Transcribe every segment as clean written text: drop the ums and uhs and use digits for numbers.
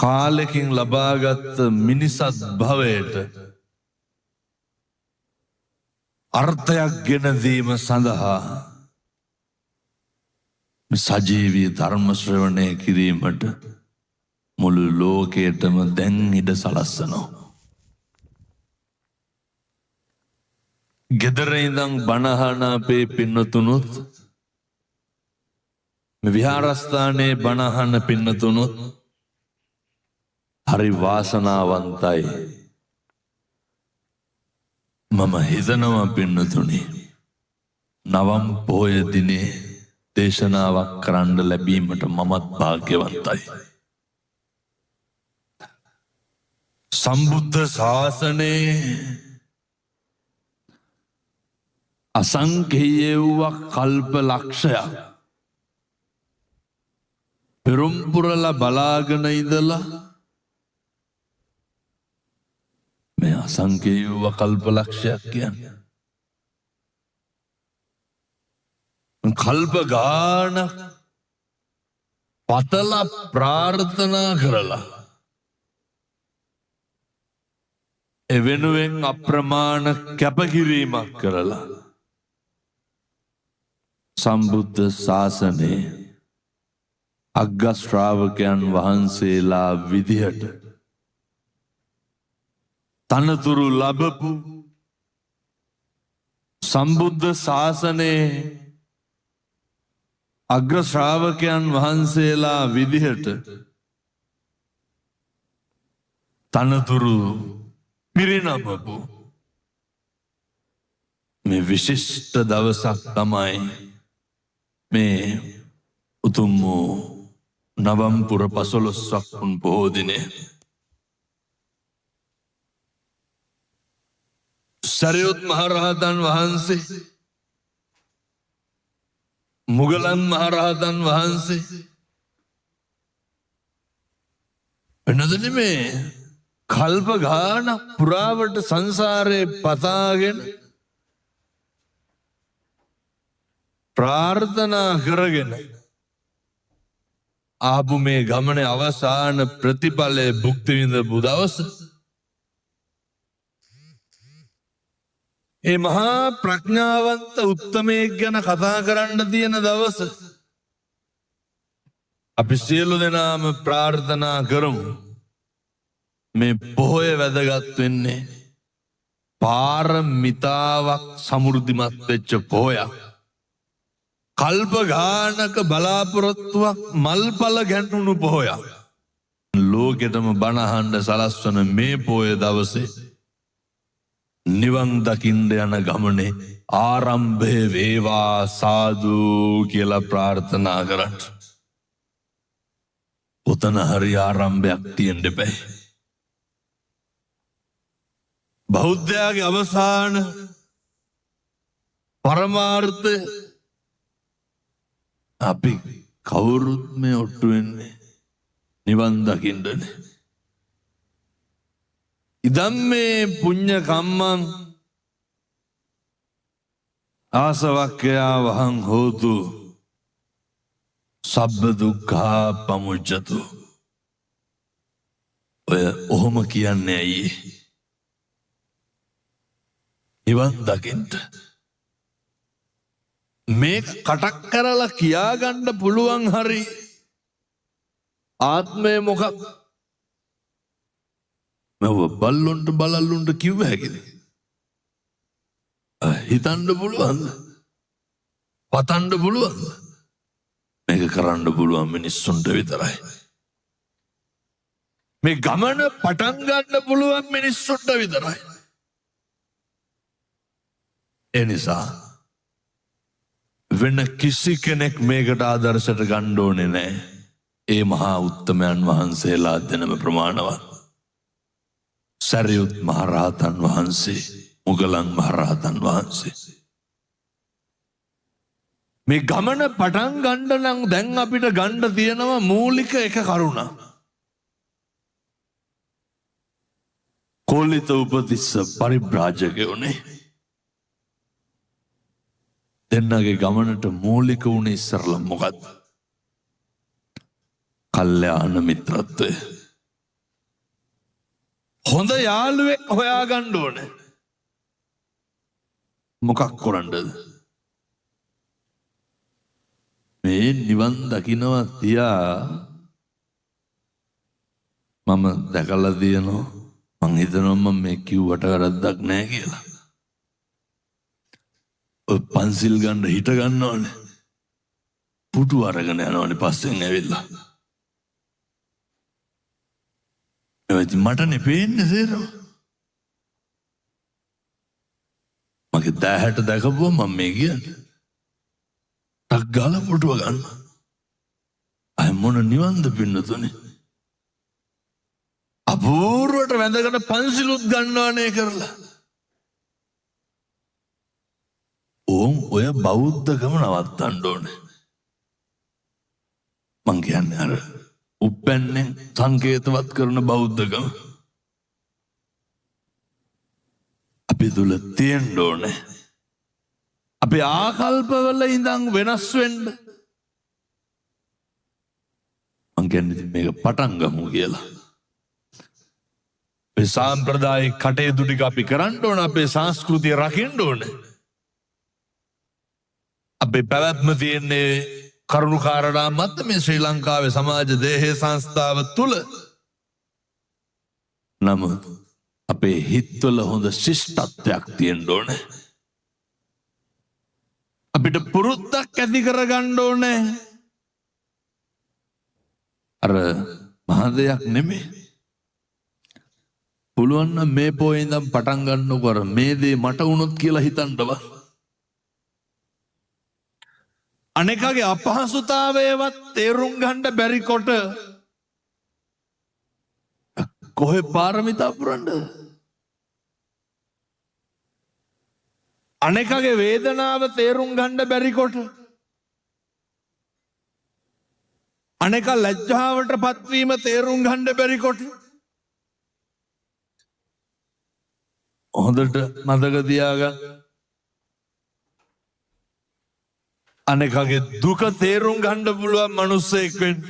කාලෙකින් ලබාගත් මිනිසත් භවයට අර්ථයක් ගෙන දීම සඳහා සජීවී ධර්ම ශ්‍රවණය කිරීමට මුළු ලෝකයටම දැන් ඉඩ සලස්සනවා. ගෙදර ඉඳන් බණහන අපේ පින්නතුනුත් විහාරස්ථානයේ බණහන පින්නතුනුත් හරි වාසනාවන්තයි. මම හිතනවා පින්නතුනි නවම් පොහොය දිනේ දේශනාවක් කරන්න ලැබීමට මමත් භාග්‍යවන්තයි. සම්බුද්ධ ශාසනයේ අසංඛේය වූ කල්ප ලක්ෂයක් පෙරම්පුරලා බලාගෙන ඉඳලා මේ අසංඛේය වූ කල්ප ලක්ෂයක් කියන්නේ කල්ප ගානක් පතලා ප්‍රාර්ථනා කරලා එවෙනුවෙන් අප්‍රමාණ කැපකිරීමක් කරලා සම්බුද්ධ ශාසනයේ අග්ග ශ්‍රාවකයන් වහන්සේලා විදිහට තනතුරු ලැබපු සම්බුද්ධ ශාසනයේ අග්‍ර ශ්‍රාවකයන් වහන්සේලා විදිහට තනතුරු පිරිනමපු මේ විශිෂ්ට දවසක් තමයි මේ උතුම් වූ නවම්පුර 15ක් පුන් පොහෝ දිනය. සරියුත් මහරහතන් වහන්සේ මුගලන් මහරහතන් වහන්සේ වෙනදනේ මේ කල්ප ගාන පුරාවට සංසාරේ පතාගෙන ප්‍රාර්ථනා කරගෙන ආපු මේ ගමනේ අවසාන ප්‍රතිඵලයේ භුක්ති විඳපු දවස ඒ මහා ප්‍රඥාවන්ත උත්තමයෙක් ගැන කතා කරන්න තියෙන දවස අපි සියලු දෙනාම ප්‍රාර්ථනා කරමු මේ පොහොය වැදගත් වෙන්නේ පාරමිතාවක් සමෘද්ධිමත් වෙච්ච පොහොයක්. කල්ප ගානක බලාපොරොත්තුවක් මල්පල ගැන්වුණු පොහොයක්. ලෝකෙටම බණහන්න සලස්වන මේ පොහොය දවසේ නිවන් දකින්න යන ගමනේ ආරම්භය වේවා සාදු කියලා ප්‍රාර්ථනා කරන්න. උතන හරි ආරම්භයක් තියෙන්න බෑ. බෞද්ධයාගේ අවසාන පරමාර්ථය අපි කවුරුත් මේ ඔට්ටු වෙන්නේ නිවන් දකින්නනේ. ඉදම් මේ පුඤ්ඤ කම්මං ආසවක්ඛයා වහං හෝතු සබ්බ දුක්ඛා පමුච්ඡතු. ඔය ඔහොම කියන්නේ ඇයි? නිවන් දකින්න මේ කටක් කරලා කියාගන්න පුළුවන් හරි ආත්මය මොකක් මව බල්ලොන්ට බලල්ලුන්ට කිව්ව හැකිද? හිතන්න පුළුවන්ද? පතන්න පුළුවන්ද? මේක කරන්න පුළුවන් මිනිස්සුන්ට විතරයි. මේ ගමන පටන් ගන්න පුළුවන් මිනිස්සුන්ට විතරයි. එනිසා වෙන කිසි කෙනෙක් මේකට ආදර්ශයට ගන්න ඕනේ නැහැ. ඒ මහා උත්තමයන් වහන්සේලා දෙනම ප්‍රමාණවත්. සරියුත් මහරහතන් වහන්සේ, මුගලන් මහරහතන් වහන්සේ. මේ ගමන පටන් ගන්න නම් දැන් අපිට ගන්න තියෙනවා මූලික එක කරුණ. කෝලිත උපතිස්ස පරිබ්‍රාජකයෝනේ. දෙන්නගේ ගමනට මූලික වුණ ඉස්සරලා මොකක්ද? කල්යාණ මිත්‍රත්වය. හොඳ යාළුවෙක් හොයාගන්න ඕනේ. මොකක් කරන්නද? මේ නිවන් දකින්නවා තියා මම දැකලා දිනනවා. මං හිතනවා මම මේ කිව්වට වැරද්දක් නැහැ කියලා. ඔය පන්සිල් ගන්න හිට ගන්නවනේ. පුටු අරගෙන යනවනේ පස්සෙන් ඇවිල්ලා. ඒවයි මටනේ පේන්නේ සේරම. මගේ දැහැට දැකපුවා මම මේ කියන්නේ. ටක් ගාලා පුටුව ගන්න. අය මොන නිවන්ද පින්නතුනේ. අපූර්වට වැඳගෙන පන්සිලුත් ගන්නවනේ කරලා. ඕම් ඔය බෞද්ධකම නවත්තන්න ඕනේ. මං කියන්නේ අර උප්පැන්නේ සංකේතවත් කරන බෞද්ධකම අපි තුල තියෙන්න ඕනේ. අපේ ආකල්පවල ඉඳන් වෙනස් වෙන්න. මං කියන්නේ මේක පටන් ගමු කියලා. අපේ සාම්ප්‍රදායික කටයුතු ටික අපි කරන්න ඕන. අපේ සංස්කෘතිය රකින්න ඕනේ. අපේ පැවැත්ම තියෙන්නේ කරුණු කාරණා මත මේ ශ්‍රී ලංකාවේ සමාජ දේහේ සංස්ථාව තුල. නමුත් අපේ හිත්වල හොඳ ශිෂ්ටත්වයක් තියෙන්න ඕනේ. අපිට පුරුද්දක් ඇති කරගන්න ඕනේ. අර මහ දෙයක් නෙමෙයි. පුළුවන් නම් මේ පොයේ ඉඳන් පටන් ගන්නකොර මේ දේ මට වුණොත් කියලා හිතන්නවා. අනෙකගේ අපහසුතාවයවත් තේරුම් ගන්න බැරි කොට කොහෙ පාරමිතා පුරන්නද? අනෙකගේ වේදනාව තේරුම් ගන්න බැරි කොට අනෙක ලැජ්ජාවට පත්වීම තේරුම් ගන්න බැරි කොට හොඳට මතක තියාගන්න. අනෙකගේ දුක තේරුම් ගන්න පුළුවන් මනුස්සයෙක් වෙන්න.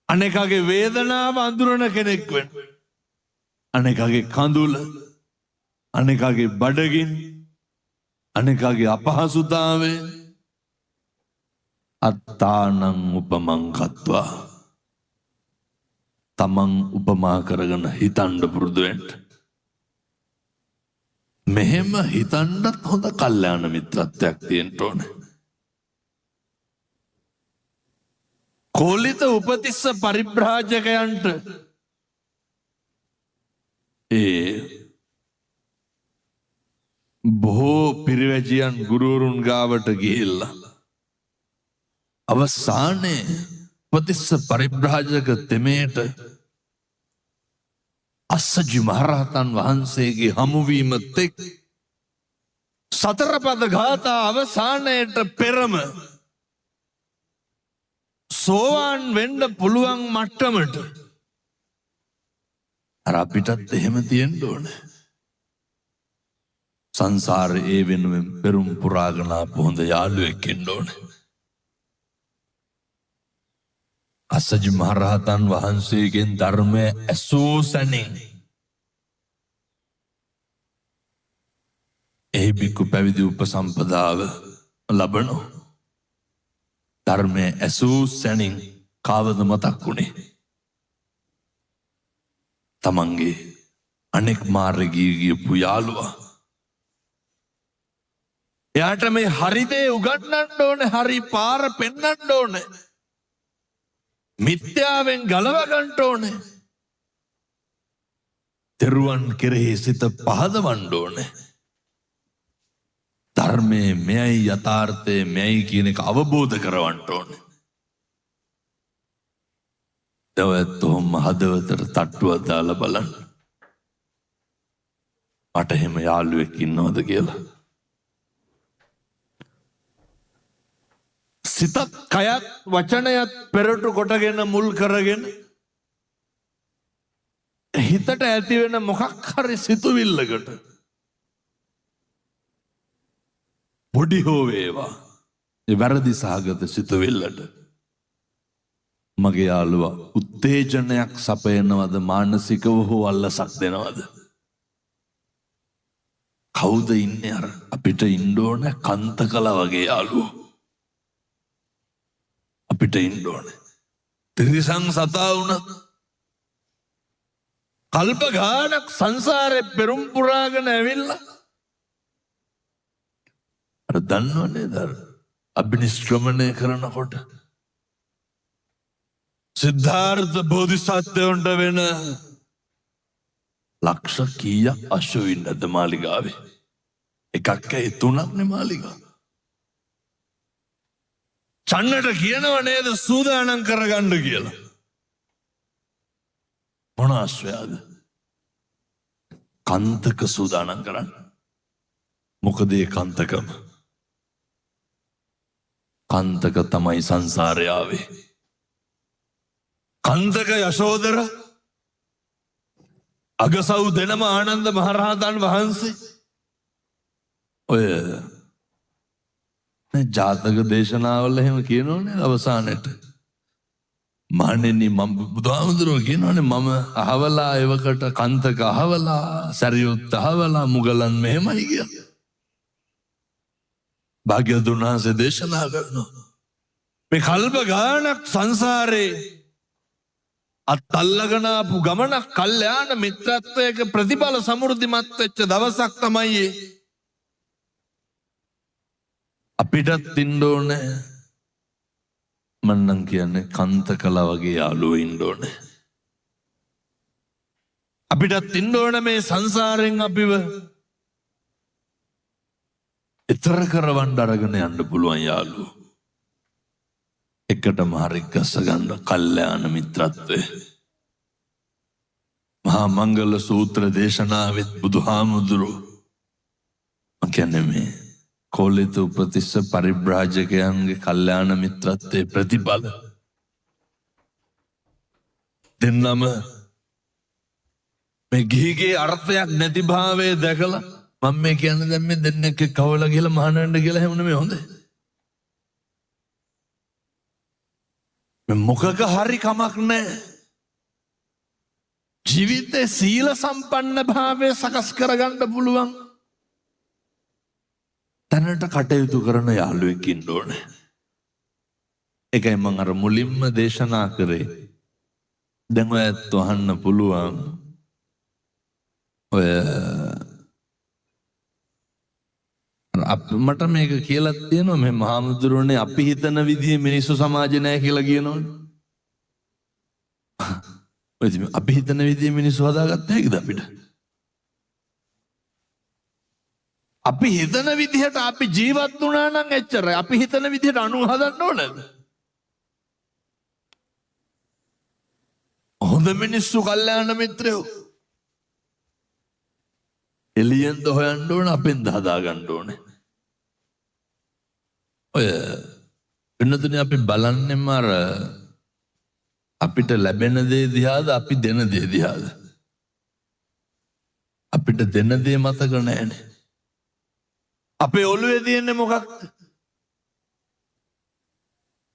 අනෙකගේ වේදනාව අඳුරන කෙනෙක් වෙන්න. අනෙකගේ කඳුල, අනෙකගේ බඩගින්, අනෙකගේ අපහසුතාවය අත්තානං උපමං කତ୍වා තමන් උපමා කරගෙන හිතන්න පුරුදු වෙන්න. මෙහෙම හිතන්නත් හොඳ කල්යාණ මිත්‍රත්වයක් තියෙන්න ඕනේ. කෝලිත උපතිස්ස පරිබ්‍රාජකයන්ට බොහෝ පිරිවැජියන් ගුරුවරුන් ගාවට ගිහිල්ලා අවසානයේ උපතිස්ස පරිබ්‍රාජක තෙමේට අස්සජි මහරහතන් වහන්සේගේ හමුවීම තෙක් සතරපද ගාථා අවසානයට පෙරම සෝවාන් වෙන්න පුළුවන් මට්ටමට අර අපිටත් එහෙම තියෙන්න ඕනේ. සංසාරේ ඒ වෙනුවෙන් පෙරුම් පුරාගෙන ආපු හොඳ යාළුවෙක් ඉන්න ඕනේ. අස්සජි මහරහතන් වහන්සේගෙන් ධර්මය ඇසූ සැනින් එහි බික්කු පැවිදි උපසම්පදාව ලබනෝ. ධර්මය ඇසූ සැනින් කාවද මතක් වුණේ? තමන්ගේ අනෙක් මාර්ගී ගියපු යාළුවා. එයාට මේ හරිදේ උගන්වන්න ඕනේ, හරි පාර පෙන්වන්න ඕනේ. මිත්‍යාවෙන් ගලව ගන්න ඕනේ. තෙරුවන් කෙරෙහි සිත පහදවන්න ඕනේ. ධර්මයේ මෙයයි යථාර්ථයේ මෙයයි කියන එක අවබෝධ කරවන්න ඕනේ. දවල්තොම හදවතට තට්ටුවක් දාලා බලන්න. මට එහෙම යාළුවෙක් ඉන්නවද කියලා. සිතත් කයත් වචනයත් පෙරටු කොටගෙන මුල් කරගෙන හිතට ඇති වෙන මොකක් හරි සිතුවිල්ලකට පොඩි හෝ වේවා ඒ වැරදි සහගත සිතුවිල්ලට මගේ යාළුවා උත්තේජනයක් සපයනවද මානසිකව හෝ අල්ලසක් දෙනවද? කවුද ඉන්නේ අර අපිට ඉන්න ඕන කන්තකලා වගේ යාළුවෝ? අපිට ඉන්න ඕනේ තිරිසන් සතා වුණත් කල්ප ගානක් සංසාරේ පෙරම් පුරාගෙන ඇවිල්ලා අර දන්නවනේ දර අභිනිෂ්ක්‍රමණය කරනකොට සිද්ධාර්ථ බෝධිසත්වයන්ට වෙන ලක්ෂ කීයක් අශ්ව ඉන්නද මාලිගාවේ? එකක් ඇයි 3ක්නේ මාලිගාව. චන්නට කියනව නේද සූදානම් කරගන්න කියලා. මොන අශ්වයාද? කන්තක සූදානම් කරන්න. මොකද ඒ කන්තකම? කන්තක තමයි සංසාරය ආවේ. කන්තක යශෝදර අගසව් දෙනම ආනන්ද මහරහතන් වහන්සේ ඔය ජාතක දේශනාවල එහෙම කියනෝනේ අවසානයට මහණෙනි මම බුදුහාමුදුරුවෝ කියනෝනේ මම අහවලා එවකට කන්තක අහවලා සරියුත් අහවලා මුගලන් මෙහෙමයි කියලා. භාග්‍යවතුන් වහන්සේ දේශනා කරනවා මේ කල්ප ගානක් සංසාරේ අත්අල්ලගෙන ආපු ගමනක් කල්යාණ මිත්‍රත්වයක ප්‍රතිඵල සමෘද්ධිමත් වෙච්ච දවසක් තමයි අපිටත් ඉන්න ඕනේ. මන්නම් කියන්නේ කන්තකලා වගේ යාළුවෝ ඉන්න ඕනේ. අපිටත් ඉන්න ඕනේ මේ සංසාරයෙන් අපිව ඊතර කරවන්න අරගෙන යන්න පුළුවන් යාළුවෝ. එකටම හරි ගස ගන්න කල්යාණ මිත්‍රත්වය. මහා මංගල සූත්‍ර දේශනාවෙත් බුදුහාමුදුරුවෝ කියන්නේ මේ කෝලිත උපතිස්ස පරිබ්‍රාජකයන්ගේ කල්යාණ මිත්‍රත්වයේ ප්‍රතිඵල දෙන්නම මේ ගිහිගේ අර්ථයක් නැති භාවයේ දැකලා මම මේ කියන්නේ දැන් මේ දෙන්නෙක් කවලා ගිහලා මහාන වෙන්න කියලා හැම නෙමෙයි හොඳේ. මොකක හරි කමක් නැහැ. ජීවිතේ සීල සම්පන්න භාවය සකස් කරගන්න පුළුවන් තැනට කටයුතු කරන යාළුවෙක් ඉන්න ඕනේ. ඒකයි මම අර මුලින්ම දේශනා කරේ. දැන් ඔයත් අහන්න පුළුවන් ඔය මට මේක කියලා තියෙනවා මේ මහාමුදුරනේ අපි හිතන විදිහේ මිනිස්සු සමාජේ නැහැ කියලා කියනවනේ. ඔය අපි හිතන විදිහේ මිනිස්සු හදාගත්ත හැකිද අපිට? අපි හිතන විදිහට අපි ජීවත් වුණා නම් එච්චරයි. අපි හිතන විදිහට අනු හදන්න ඕනද? හොඳ මිනිස්සු කල්යාණ මිත්‍රයෝ එළියෙන්ද හොයන්න ඕන අපෙන්ද හදාගන්න ඕනේ. ඔය වෙනතුනේ අපි බලන්නේම අර අපිට ලැබෙන දේ දිහාද අපි දෙන දේ දිහාද? අපිට දෙන දේ මතක නැහැනේ. අපේ ඔළුවේ තියෙන්නේ මොකක්ද?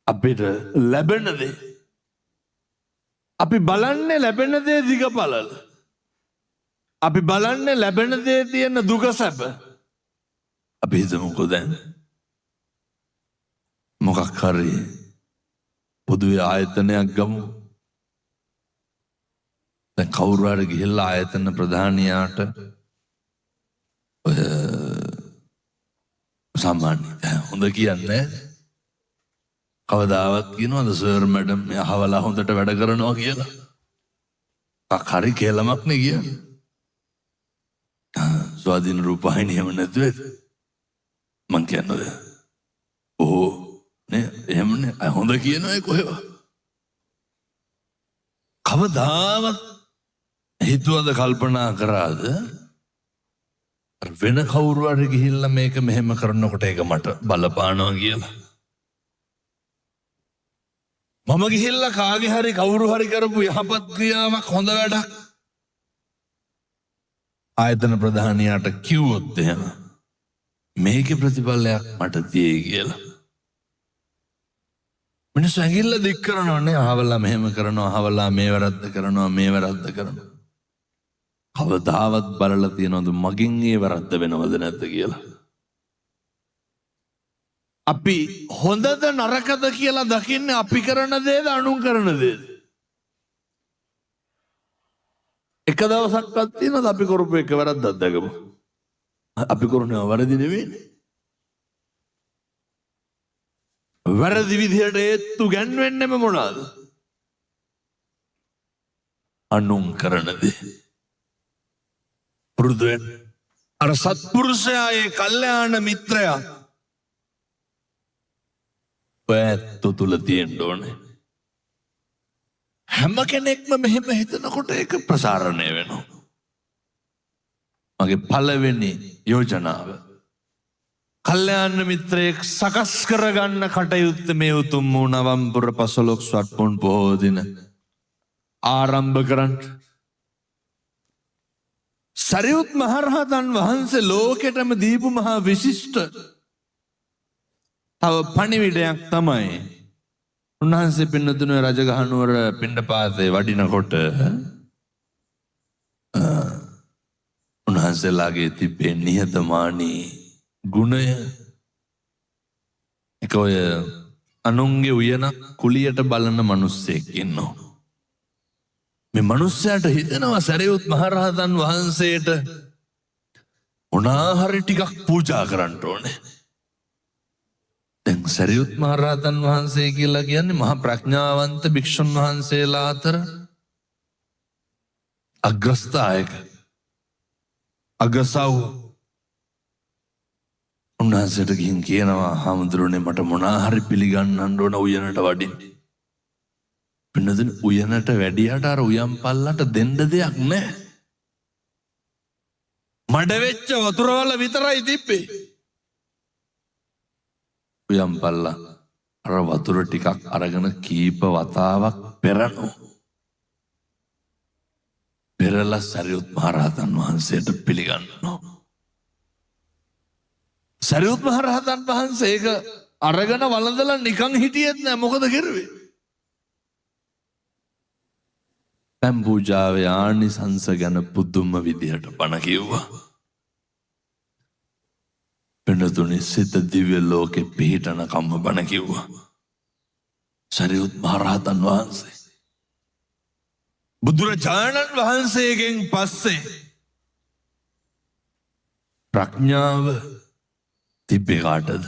අපිට ලැබෙන දේ. අපි බලන්නේ ලැබෙන දේ දිගපළල. අපි බලන්නේ ලැබෙන දේ තියෙන දුක සැප. අපි හිතමුකෝ දැන් මොකක් හරි පොදුවේ ආයතනයක් ගමු. දැන් කවුරු හරි ගිහිල්ලා ආයතන ප්‍රධානියාට ඔය සාමාන්‍ය හොඳ කියන්නේ කවදාවත් කියනවද සර් මැඩම් මේ අහවලා හොඳට වැඩ කරනවා කියලා? කක් හරි කේලමක් නේ කියන්නේ. ස්වාධීන රූපවාහිනිය එහෙම නැතුවද? මං කියන්නේ ඕ නේ එහෙමනේ හොඳ කියනවා කොහෙව? කවදාවත් හිතුවද කල්පනා කරාද වෙන කවුරු හරි ගිහිල්ලා මේක මෙහෙම කරනකොට ඒක මට බලපානවා කියලා? මම ගිහිල්ලා කාගේ හරි කවුරු හරි කරපු යහපත් ක්‍රියාවක් හොඳ වැඩක් ආයතන ප්‍රධානියාට කිව්වොත් එහෙම මේකේ ප්‍රතිඵලයක් මට තියෙයි කියලා මිනිස්සු ඇඟිල්ල දික් කරනවනේ අහවලා මෙහෙම කරනවා අහවලා මේ වැරද්ද කරනවා මේ වැරද්ද කරනවා. කවදාවත් බලලා තියනවද මගෙන් ඒ වැරද්ද වෙනවද නැද්ද කියලා? අපි හොඳද නරකද කියලා දකින්නේ අපි කරන දේද අනුන් කරන දේද? එක දවසක්වත් තියෙනවද අපි කරපු එක වැරද්දක් දැකමු? අපි කරන්නේ වැරදි නෙවෙයිනේ. වැරදි විදිහට ඒත්තු ගැන්වෙන්නෙම මොනවාද? අනුන් කරන දේ. පුරුදු වෙන්න. අර සත්පුරුෂයා ඒ කල්යාණ මිත්‍රයා පැත්තු තුල තියෙන්න ඕනේ. හැම කෙනෙක්ම මෙහෙම හිතනකොට ඒක ප්‍රසාරණය වෙනවා. මගේ පළවෙනි යෝජනාව කල්යාණ මිත්‍රයෙක් සකස් කරගන්න කටයුත්ත මේ උතුම් වූ නවම්පුර 15 වත්පොන් පොහෝ දින ආරම්භ කරන්න. සරියුත් මහරහතන් වහන්සේ ලෝකෙටම දීපු මහා විශිෂ්ට තව පණිවිඩයක් තමයි උන්වහන්සේ පින්නතුනේ රජගහනුවර පිණ්ඩපාතේ වඩිනකොට උන්වහන්සේලාගේ තිබේ නිහතමානී ගුණය. එක ඔය අනුන්ගේ උයන කුලියට බලන මිනිස්සෙක් ඉන්නවා. මේ මිනිස්සයාට හිතෙනවා සරියුත් මහරහතන් වහන්සේට මොනාහරි ටිකක් පූජා කරන්න ඕනේ. දැන් සරියුත් මහරහතන් වහන්සේ කියලා කියන්නේ මහා ප්‍රඥාවන්ත භික්ෂුන් වහන්සේලා අතර අග්‍රස්ථායක අගසව්. උන්වහන්සේට ගිහින් කියනවා හාමුදුරනේ මට මොනාහරි පිළිගන්නන්න ඕන උයනට වඩින්න. පින්නදින උයනට වැඩියට අර උයන් පල්ලට දෙන්න දෙයක් නැහැ. මඩ වෙච්ච වතුර වල විතරයි තිබ්බේ. උයන් පල්ලා අර වතුර ටිකක් අරගෙන කීප වතාවක් පෙරනවා. පෙරලා සරියුත් මහරහතන් වහන්සේට පිළිගන්නවා. සරියුත් මහරහතන් වහන්සේ ඒක අරගෙන වළඳලා නිකන් හිටියෙත් නෑ. මොකද කරුවේ? පැන් පූජාවේ ආනිසංස ගැන පුදුම විදිහට බණ කිව්වා. පින්නතුනි සිත දිව්‍ය ලෝකෙ පිහිටන කම්ම බණ කිව්වා සරියුත් මහරහතන් වහන්සේ. බුදුරජාණන් වහන්සේගෙන් පස්සේ ප්‍රඥාව තිබ්බේ කාටද?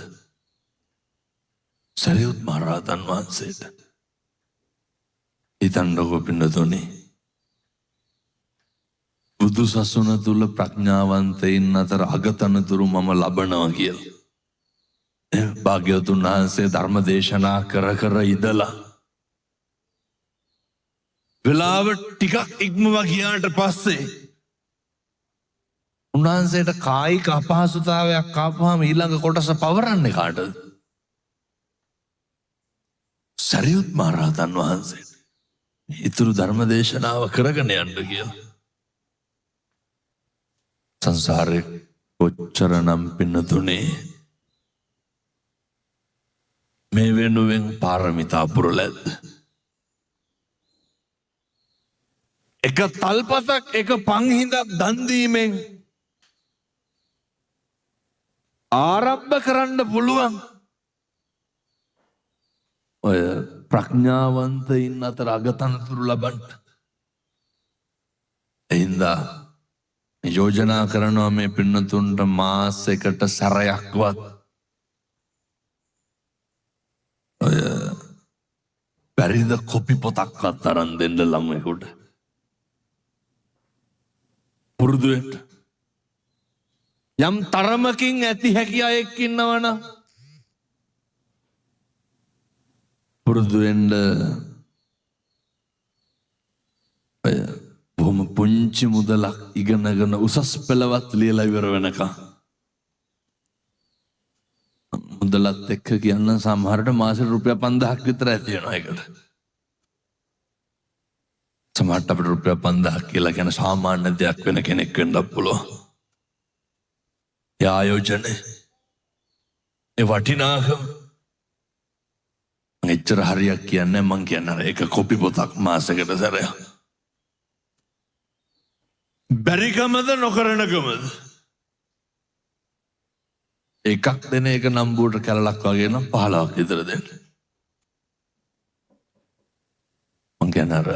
සරියුත් මහරහතන් වහන්සේට. හිතන්නකෝ පින්නතුනි බුදු සසුන තුල ප්‍රඥාවන්තයින් අතර අගතනතුරු මම ලබනවා කියලා. භාග්‍යවතුන් වහන්සේ ධර්ම දේශනා කර ඉඳලා වෙලාව ටිකක් ඉක්මවා ගියාට පස්සේ උන්වහන්සේට කායික අපහසුතාවයක් ආපුවාම ඊළඟ කොටස පවරන්නේ කාටද? සරියුත් මහරහතන් වහන්සේට. ඊතුරු ධර්ම දේශනාව කරගෙන යන්න කියලා. සංසාරේ කොච්චරනම් පින්නතුනේ මේ වෙනුවෙන් පාරමිතා පුරලද? එක තල්පතක් එක පන්හිඳක් දන් දීමෙන් ආරම්භ කරන්න පුළුවන් ඔය ප්‍රඥාවන්තයින් අතර අගතනතුරු ලබන්න. එහින්දා යෝජනා කරනවා මේ පින්නතුන්ට මාසෙකට සැරයක්වත් ඔය බැරිද කොපි පොතක්වත් අරන් දෙන්න ළමයෙකුට. පුරුදු වෙන්න. යම් තරමකින් ඇති හැකි අයෙක් ඉන්නවනම් පුරුදු වෙන්න. ඔය බොහොම පුංචි මුදලක් ඉගෙනගෙන උසස් පෙළවත් ලියලා ඉවර වෙනකම් මුදලත් එක්ක කියන්න සමහරට මාසෙට රුපියල් 5000ක් විතර ඇති වෙනවා ඒකට. සමහරට අපිට රුපියල් 5000ක් කියලා කියන සාමාන්‍ය දෙයක් වෙන කෙනෙක් වෙන්නත් පුළුවන්. ඒ ආයෝජනේ ඒ වටිනාකම එච්චර හරියක් කියන්නේ මං කියන්න අර එක කොපි පොතක් මාසෙකට සැරයක්. බැරිකමද නොකරනකමද? එකක් දෙන එක නම්බුවට කැලලක් වගේ නම් 15ක් විතර දෙන්න. මං කියන්නේ අර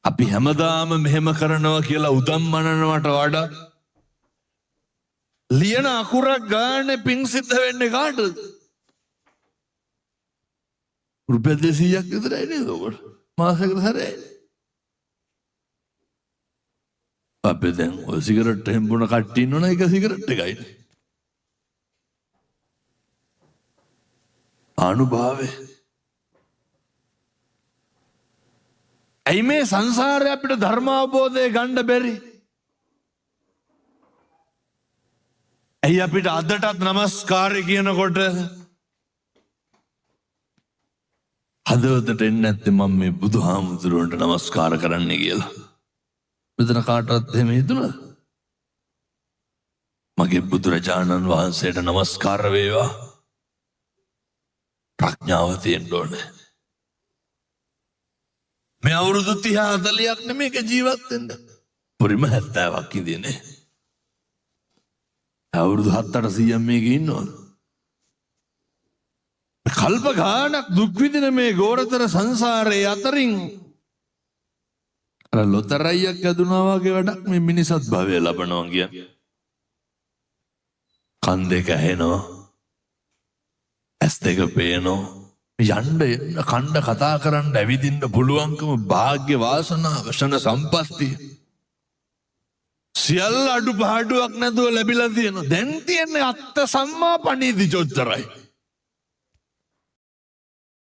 අපි හැමදාම මෙහෙම කරනවා කියලා උදම්මනනවට වඩා ලියන අකුරක් ගානේ පිං සිද්ධ වෙන්නේ කාටද? රුපියල් 200ක් විතරයි නේද ඔකට? මාසෙකට සැරේ. අපි දැන් ඔය සිගරට් හෙම්බුන කට්ටිය ඉන්නවනේ එක සිගරට් එකයි. අනුභවය. ඇයි මේ සංසාරේ අපිට ධර්ම අවබෝධය ගන්න බැරි? ඇයි අපිට අදටත් නමස්කාරය කියනකොට හදවතට එන්නේ නැත්තේ මම මේ බුදුහාමුදුරුවන්ට නමස්කාර කරන්න කියලා? මෙතන කාටවත් එහෙම හිතුණාද? මගේ බුදුරජාණන් වහන්සේට නමස්කාර වේවා. ප්‍රඥාව තියෙන්න ඕනේ. මේ අවුරුදු 30 40ක් නෙමේක ජීවත් වෙන්න. පරිම 70ක් ඉඳිනේ. අවුරුදු 7-800ක් මේක ඉන්නවද? කල්ප ගානක් දුක් විඳින මේ ගෝරතර සංසාරයේ අතරින් අර ලොතරැයියක් ඇදුනා වගේ වැඩක් මේ මිනිසත් භවය ලබනවා කියන්නේ. කන් දෙක ඇහෙනවා, ඇස් දෙක පේනවා, යන්න කණ්ඩ කතා කරන්න ඇවිදින්න පුළුවන්කම වාග්ය වාසනාව වශන සම්පස්තිය සියල්ල අඩුපාඩුවක් නැතුව ලැබිලා තියෙනවා. දැන් තියන්නේ අත්ත සම්මා පණීදි චොච්චරයි.